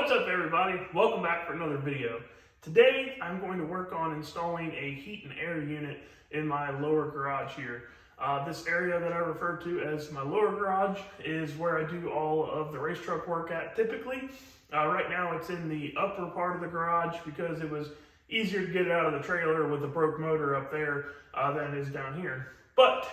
What's up everybody? Welcome back for another video. Today I'm going to work on installing a heat and air unit in my lower garage here. This area that I refer to as my lower garage is where I do all of the race truck work at typically. Right now it's in the upper part of the garage because it was easier to get it out of the trailer with the broke motor up there than it is down here. But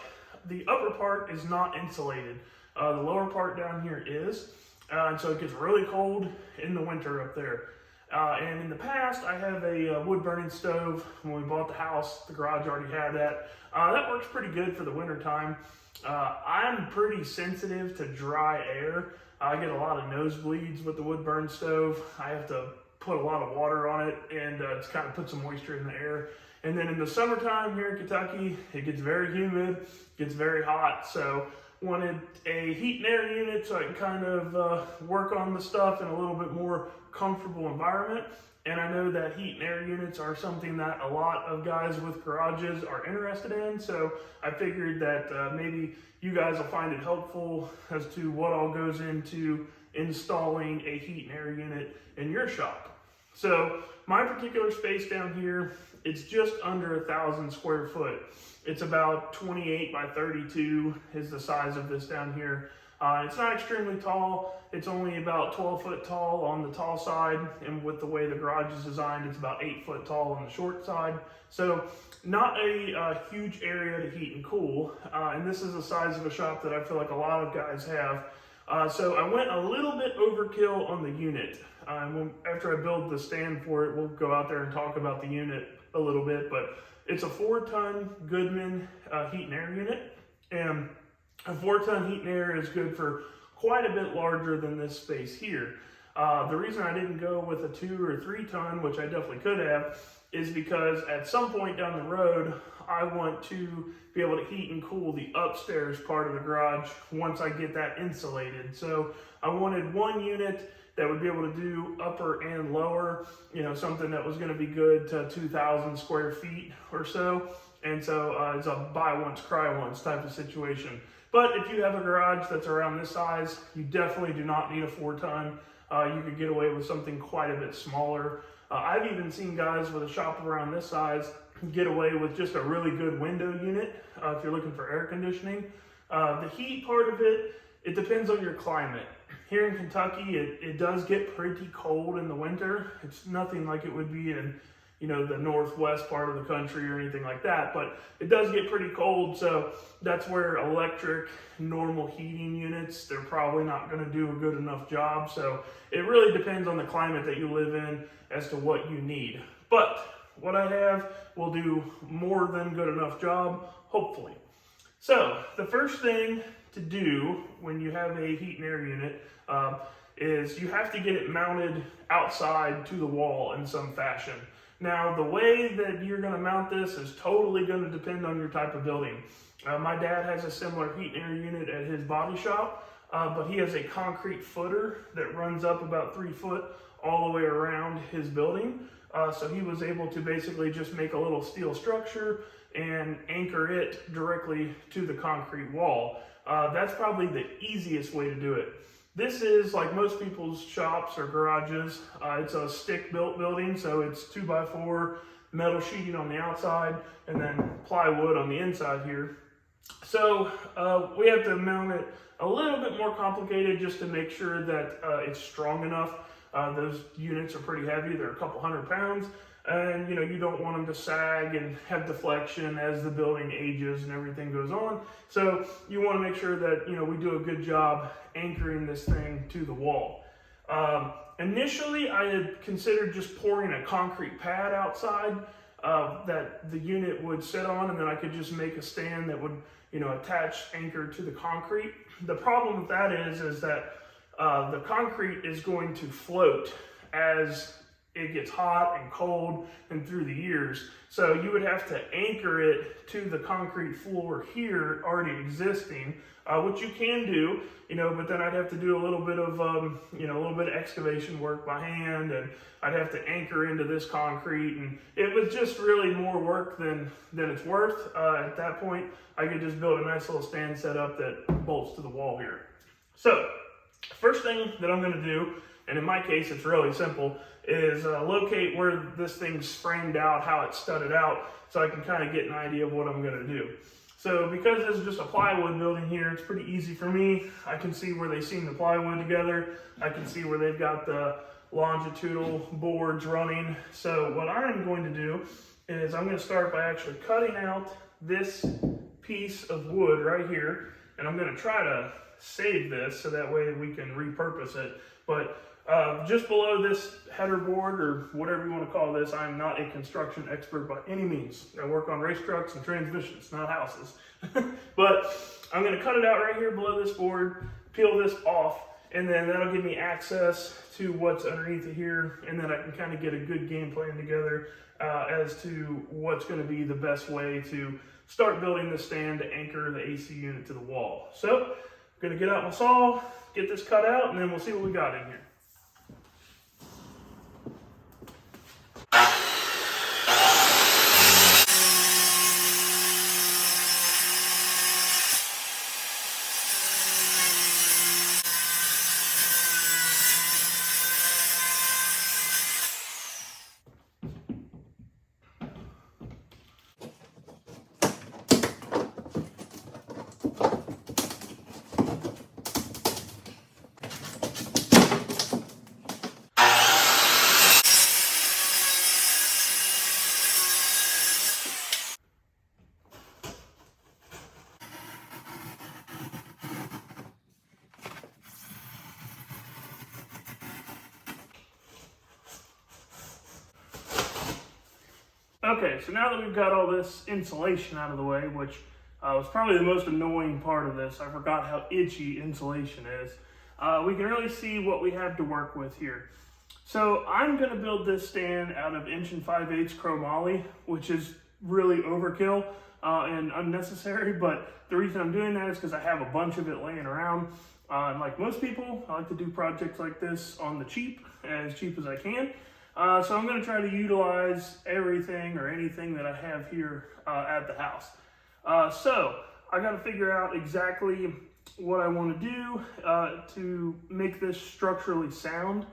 the upper part is not insulated. The lower part down here is. And so it gets really cold in the winter up there. And in the past, I have a wood burning stove. When we bought the house, the garage already had that. That works pretty good for the winter time. I'm pretty sensitive to dry air. I get a lot of nosebleeds with the wood burn stove. I have to put a lot of water on it and to kind of put some moisture in the air. And then in the summertime here in Kentucky, it gets very humid, gets very hot. So wanted a heat and air unit so I can kind of work on the stuff in a little bit more comfortable environment. And I know that heat and air units are something that a lot of guys with garages are interested in. So I figured that maybe you guys will find it helpful as to what all goes into installing a heat and air unit in your shop. So my particular space down here, it's just under 1,000 square foot. It's about 28 by 32 is the size of this down here. It's not extremely tall. It's only about 12 foot tall on the tall side. And with the way the garage is designed, it's about 8 foot tall on the short side. So not a huge area to heat and cool. And this is the size of a shop that I feel like a lot of guys have. So I went a little bit overkill on the unit. After I build the stand for it, we'll go out there and talk about the unit a little bit, but it's a 4-ton Goodman heat and air unit, and a 4-ton heat and air is good for quite a bit larger than this space here. The reason I didn't go with a 2 or 3-ton, which I definitely could have, is because at some point down the road, I want to be able to heat and cool the upstairs part of the garage once I get that insulated. So I wanted one unit that would be able to do upper and lower, you know, something that was going to be good to 2,000 square feet or so. And so it's a buy once, cry once type of situation. But if you have a garage that's around this size, you definitely do not need a 4-ton. You could get away with something quite a bit smaller. I've even seen guys with a shop around this size get away with just a really good window unit if you're looking for air conditioning. The heat part of it, it depends on your climate. Here in Kentucky, it does get pretty cold in the winter. It's nothing like it would be in, you know, the northwest part of the country or anything like that, but it does get pretty cold. So that's where electric normal heating units, they're probably not going to do a good enough job. So it really depends on the climate that you live in as to what you need. But what I have will do more than good enough job, hopefully. So the first thing to do when you have a heat and air unit is you have to get it mounted outside to the wall in some fashion. Now, the way that you're going to mount this is totally going to depend on your type of building. My dad has a similar heat and air unit at his body shop, but he has a concrete footer that runs up about 3 foot all the way around his building. So he was able to basically just make a little steel structure and anchor it directly to the concrete wall. That's probably the easiest way to do it. This is like most people's shops or garages. It's a stick-built building, so it's 2x4 metal sheeting on the outside and then plywood on the inside here. So we have to mount it a little bit more complicated just to make sure that it's strong enough. Those units are pretty heavy. They're a couple 100 pounds. And you know, you don't want them to sag and have deflection as the building ages and everything goes on. So you want to make sure that, you know, we do a good job anchoring this thing to the wall. Initially, I had considered just pouring a concrete pad outside that the unit would sit on, and then I could just make a stand that would, you know, attach anchor to the concrete. The problem with that is that the concrete is going to float as it gets hot and cold and through the years. So you would have to anchor it to the concrete floor here already existing, which you can do, you know, but then I'd have to do a little bit of, you know, a little bit of excavation work by hand, and I'd have to anchor into this concrete, and it was just really more work than it's worth. At that point, I could just build a nice little stand setup that bolts to the wall here. So first thing that I'm going to do And in my case, it's really simple, is locate where this thing's framed out, how it's studded out, so I can kind of get an idea of what I'm gonna do. So because this is just a plywood building here, it's pretty easy for me. I can see where they seam the plywood together. I can see where they've got the longitudinal boards running. So what I'm going to do is I'm going to start by actually cutting out this piece of wood right here, and I'm going to try to save this so that way we can repurpose it. But just below this header board, or whatever you want to call this, I'm not a construction expert by any means. I work on race trucks and transmissions, not houses. But I'm going to cut it out right here below this board, peel this off, and then that'll give me access to what's underneath it here, and then I can kind of get a good game plan together as to what's going to be the best way to start building the stand to anchor the AC unit to the wall. So I'm going to get out my saw, get this cut out, and then we'll see what we got in here. Okay, so now that we've got all this insulation out of the way, which was probably the most annoying part of this, I forgot how itchy insulation is, we can really see what we have to work with here. So I'm going to build this stand out of 1 5/8 chromoly, which is really overkill and unnecessary, but the reason I'm doing that is because I have a bunch of it laying around. And like most people, I like to do projects like this on the cheap as I can. So I'm going to try to utilize everything or anything that I have here at the house. So I got to figure out exactly what I want to do to make this structurally sound.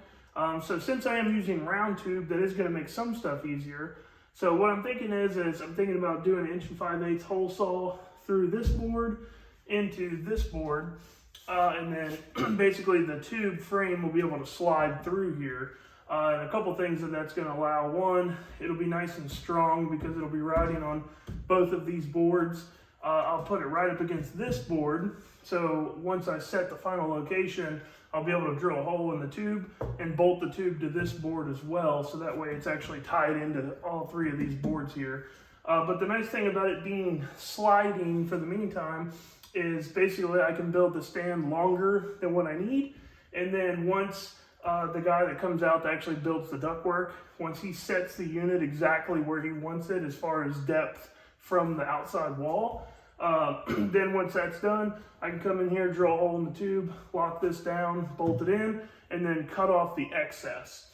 So since I am using round tube, that is going to make some stuff easier. So what I'm thinking is I'm thinking about doing an 1 5/8 hole saw through this board into this board. And then basically the tube frame will be able to slide through here. And a couple things that's going to allow. One, it'll be nice and strong because it'll be riding on both of these boards. I'll put it right up against this board. So once I set the final location, I'll be able to drill a hole in the tube and bolt the tube to this board as well. So that way it's actually tied into all three of these boards here. But the nice thing about it being sliding for the meantime is basically I can build the stand longer than what I need. And then once the guy that comes out that actually builds the ductwork, once he sets the unit exactly where he wants it as far as depth from the outside wall, then once that's done, I can come in here, drill a hole in the tube, lock this down, bolt it in, and then cut off the excess.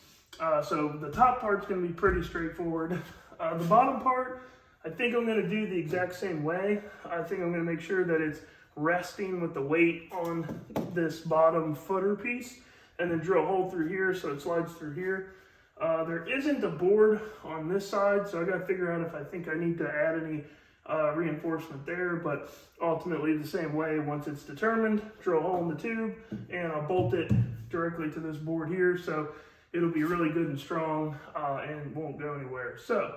So the top part's going to be pretty straightforward. The bottom part, I think I'm going to do the exact same way. I think I'm going to make sure that it's resting with the weight on this bottom footer piece, and then drill a hole through here so it slides through here. There isn't a board on this side, so I got to figure out if I think I need to add any reinforcement there, but ultimately the same way. Once it's determined, drill a hole in the tube, and I'll bolt it directly to this board here, so it'll be really good and strong and won't go anywhere. So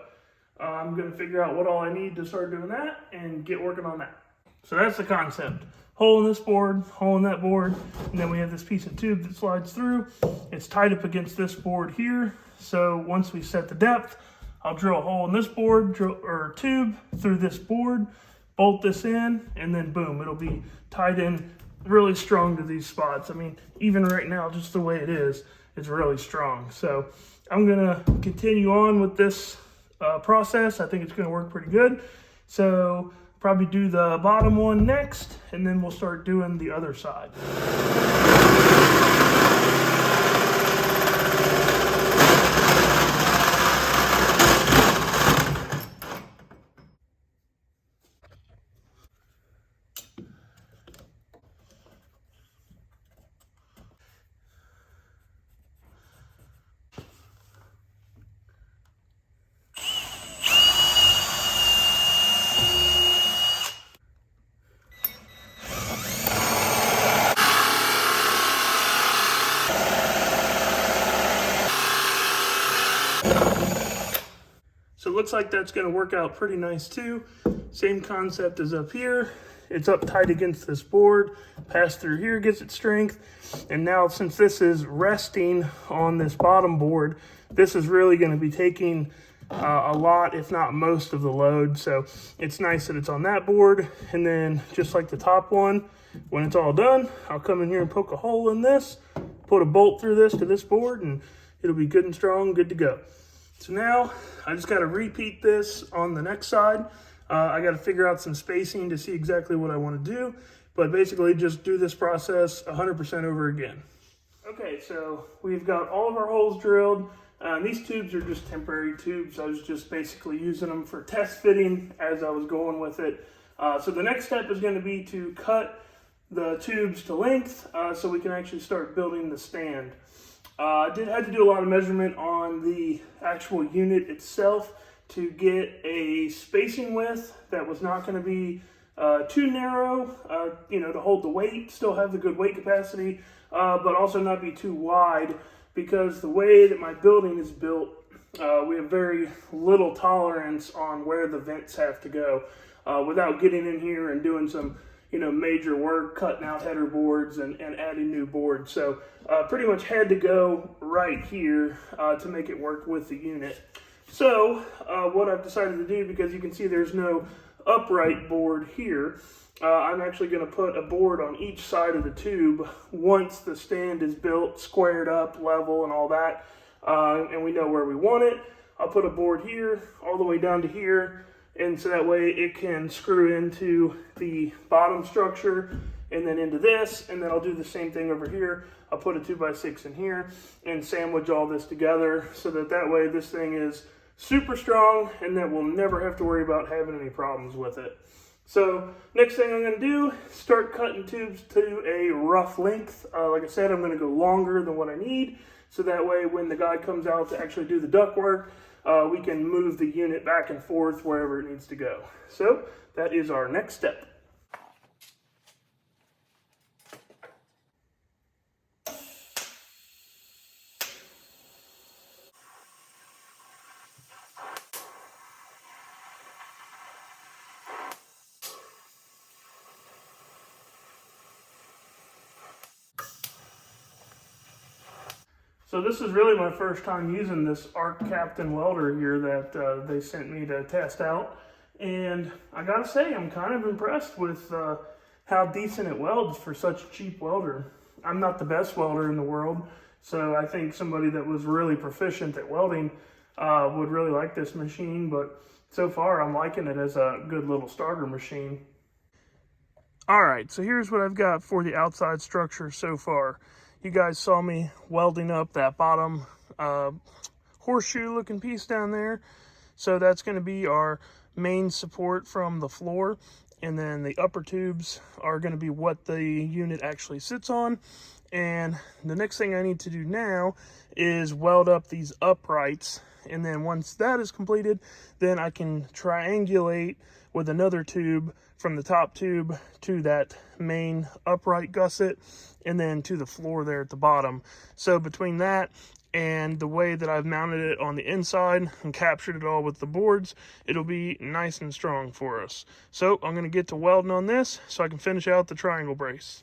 I'm going to figure out what all I need to start doing that and get working on that. So that's the concept. Hole in this board, hole in that board, and then we have this piece of tube that slides through. It's tied up against this board here. So once we set the depth, I'll drill a hole in this board, tube through this board, bolt this in, and then boom, it'll be tied in really strong to these spots. I mean, even right now, just the way it is, it's really strong. So I'm gonna continue on with this process. I think it's gonna work pretty good. So probably do the bottom one next, and then we'll start doing the other side. So it looks like that's going to work out pretty nice too. Same concept as up here. It's up tight against this board, pass through here gets its strength. And now since this is resting on this bottom board, this is really going to be taking a lot, if not most of the load. So it's nice that it's on that board. And then just like the top one, when it's all done, I'll come in here and poke a hole in this, put a bolt through this to this board, and it'll be good and strong, good to go. So now I just got to repeat this on the next side. I got to figure out some spacing to see exactly what I want to do, but basically just do this process 100% over again. Okay, so we've got all of our holes drilled. These tubes are just temporary tubes. I was just basically using them for test fitting as I was going with it. So the next step is going to be to cut the tubes to length so we can actually start building the stand. I had to do a lot of measurement on the actual unit itself to get a spacing width that was not going to be too narrow, to hold the weight, still have the good weight capacity, but also not be too wide, because the way that my building is built, we have very little tolerance on where the vents have to go without getting in here and doing some major work, cutting out header boards and adding new boards. So pretty much had to go right here to make it work with the unit. So what I've decided to do, because you can see there's no upright board here, I'm actually going to put a board on each side of the tube once the stand is built, squared up, level, and all that, and we know where we want it. I'll put a board here all the way down to here, and so that way it can screw into the bottom structure and then into this, and then I'll do the same thing over here. I'll put a 2x6 in here and sandwich all this together so that way this thing is super strong and that we'll never have to worry about having any problems with it. So next thing I'm going to do, start cutting tubes to a rough length. Like I said, I'm going to go longer than what I need, so that way when the guy comes out to actually do the ductwork, we can move the unit back and forth wherever it needs to go. So that is our next step. So this is really my first time using this Arc Captain welder here that they sent me to test out. And I gotta say, I'm kind of impressed with how decent it welds for such a cheap welder. I'm not the best welder in the world, so I think somebody that was really proficient at welding would really like this machine, but so far I'm liking it as a good little starter machine. Alright, so here's what I've got for the outside structure so far. You guys saw me welding up that bottom horseshoe looking piece down there. So that's going to be our main support from the floor. And then the upper tubes are going to be what the unit actually sits on. And the next thing I need to do now is weld up these uprights. And then once that is completed, then I can triangulate with another tube from the top tube to that main upright gusset and then to the floor there at the bottom. So between that and the way that I've mounted it on the inside and captured it all with the boards, it'll be nice and strong for us. So I'm going to get to welding on this so I can finish out the triangle brace.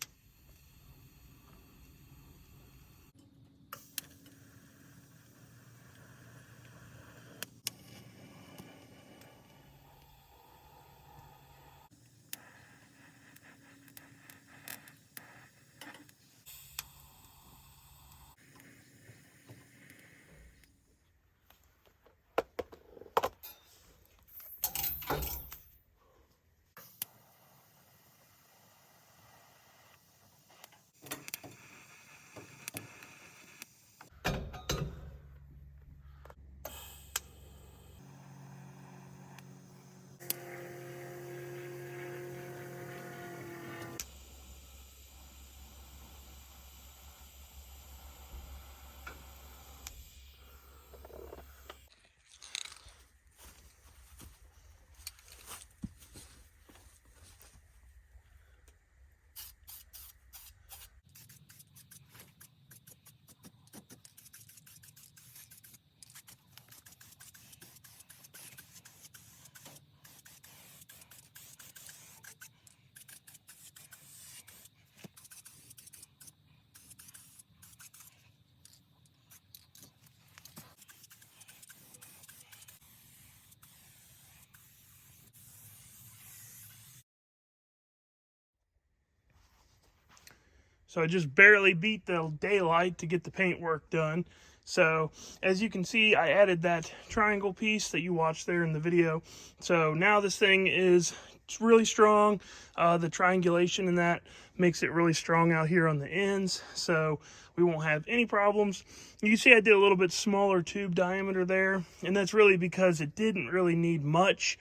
So I just barely beat the daylight to get the paint work done. So as you can see, I added that triangle piece that you watched there in the video. So now this thing is really strong. The triangulation in that makes it really strong out here on the ends, so we won't have any problems. You can see I did a little bit smaller tube diameter there, and that's really because it didn't really need much.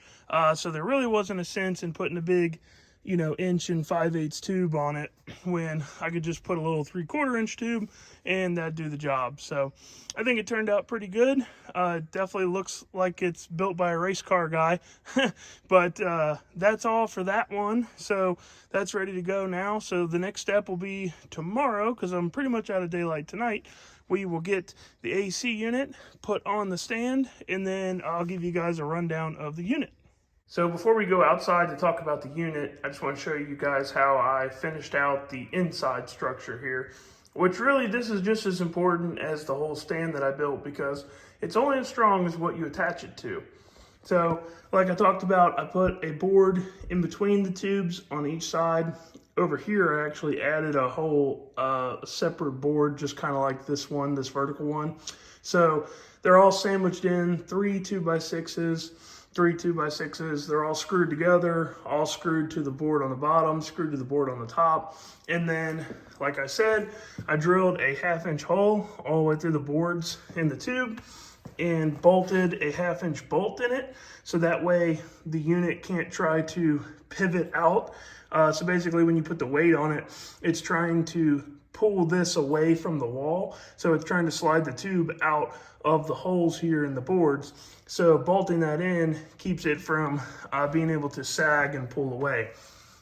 So there really wasn't a sense in putting a big, 1 5/8 tube on it when I could just put a little 3/4 inch tube and that'd do the job. So I think it turned out pretty good. It definitely looks like it's built by a race car guy, but that's all for that one. So that's ready to go now. So the next step will be tomorrow, because I'm pretty much out of daylight tonight. We will get the AC unit put on the stand, and then I'll give you guys a rundown of the unit. So before we go outside to talk about the unit, I just want to show you guys how I finished out the inside structure here, which really this is just as important as the whole stand that I built, because it's only as strong as what you attach it to. So like I talked about, I put a board in between the tubes on each side. Over here, I actually added a whole separate board, just kind of like this one, this vertical one. So they're all sandwiched in, 3 2x6s. 3 2x6s. They're all screwed together, all screwed to the board on the bottom, screwed to the board on the top. And then, like I said, I drilled a 1/2 inch hole all the way through the boards in the tube and bolted a 1/2 inch bolt in it. So that way the unit can't try to pivot out. So basically when you put the weight on it, it's trying to pull this away from the wall. So it's trying to slide the tube out of the holes here in the boards. So bolting that in keeps it from being able to sag and pull away.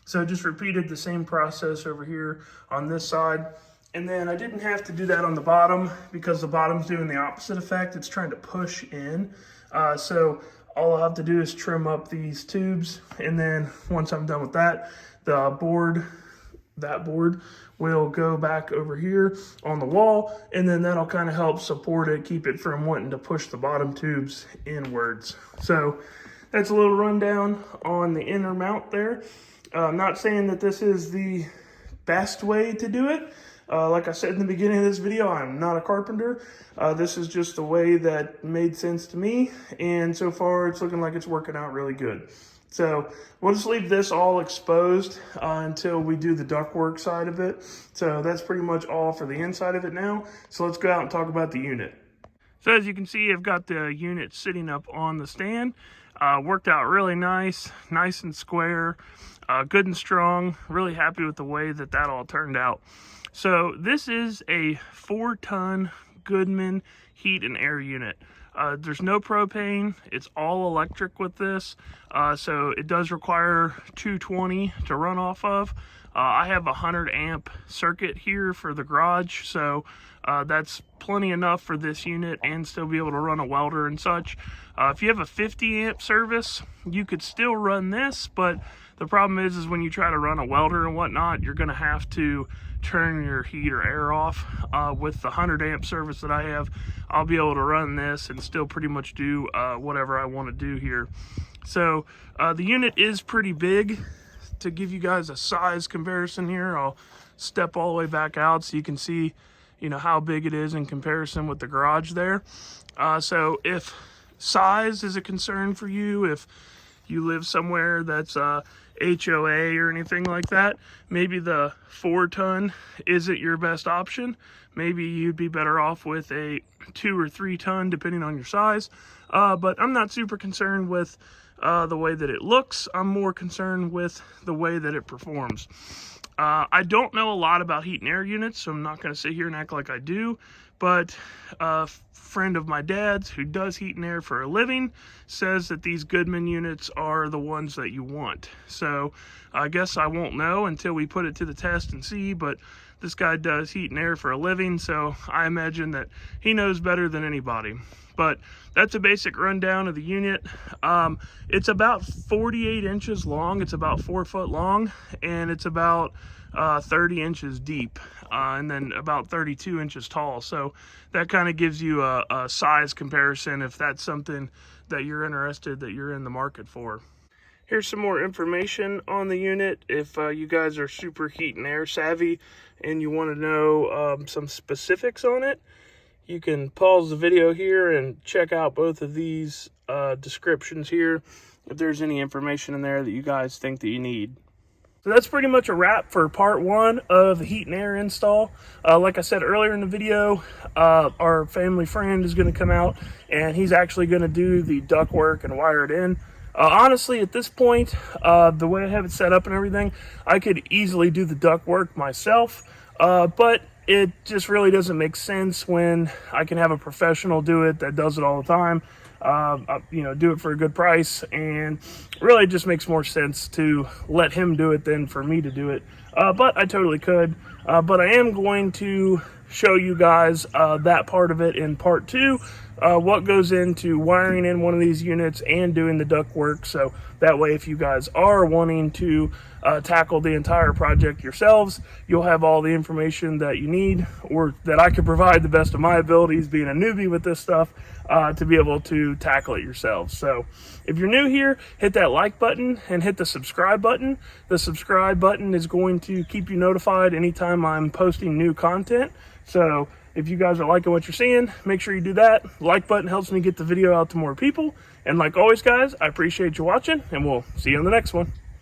So just repeated the same process over here on this side. And then I didn't have to do that on the bottom, because the bottom's doing the opposite effect. It's trying to push in. So all I'll have to do is trim up these tubes. And then once I'm done with that, that board will go back over here on the wall, and then that'll kind of help support it, keep it from wanting to push the bottom tubes inwards. So that's a little rundown on the inner mount there. I'm not saying that this is the best way to do it. Like I said in the beginning of this video, I'm not a carpenter. This is just the way that made sense to me, and so far it's looking like it's working out really good. So we'll just leave this all exposed until we do the ductwork side of it. So that's pretty much all for the inside of it now. So let's go out and talk about the unit. So as you can see, I've got the unit sitting up on the stand. Worked out really nice and square, good and strong. Really happy with the way that all turned out. So this is a 4-ton Goodman heat and air unit. There's no propane. It's all electric with this. So it does require 220 to run off of. I have a 100 amp circuit here for the garage, so that's plenty enough for this unit and still be able to run a welder and such. If you have a 50 amp service, you could still run this, but the problem is when you try to run a welder and whatnot, you're gonna have to turn your heat or air off. With the 100 amp service that I have, I'll be able to run this and still pretty much do whatever I want to do here. So the unit is pretty big. To give you guys a size comparison here, I'll step all the way back out so you can see how big it is in comparison with the garage there. So if size is a concern for you, if you live somewhere that's HOA or anything like that, maybe the 4-ton isn't your best option. Maybe you'd be better off with a 2 or 3-ton depending on your size. But I'm not super concerned with the way that it looks. I'm more concerned with the way that it performs. I don't know a lot about heat and air units, so I'm not going to sit here and act like I do, but a friend of my dad's who does heat and air for a living says that these Goodman units are the ones that you want. So I guess I won't know until we put it to the test and see, but this guy does heat and air for a living, so I imagine that he knows better than anybody. But that's a basic rundown of the unit. It's about 48 inches long. It's about 4 foot long, and it's about 30 inches deep, and then about 32 inches tall. So that kind of gives you a size comparison if that's something that you're interested, that you're in the market for. Here's some more information on the unit if you guys are super heat and air savvy and you want to know some specifics on it. You can pause the video here and check out both of these descriptions here if there's any information in there that you guys think that you need. So that's pretty much a wrap for part one of the heat and air install. Like I said earlier in the video, our family friend is going to come out and he's actually going to do the duct work and wire it in. Honestly, at this point, the way I have it set up and everything, I could easily do the duct work myself, but it just really doesn't make sense when I can have a professional do it that does it all the time. Do it for a good price, and really just makes more sense to let him do it than for me to do it. But I totally could. But I am going to show you guys that part of it in part two, what goes into wiring in one of these units and doing the duct work. So that way, if you guys are wanting to tackle the entire project yourselves, you'll have all the information that you need, or that I can provide the best of my abilities, being a newbie with this stuff, to be able to tackle it yourselves. So if you're new here, hit that like button and hit the subscribe button. The subscribe button is going to keep you notified anytime I'm posting new content. So if you guys are liking what you're seeing, make sure you do that. The like button helps me get the video out to more people. And like always, guys, I appreciate you watching, and we'll see you on the next one.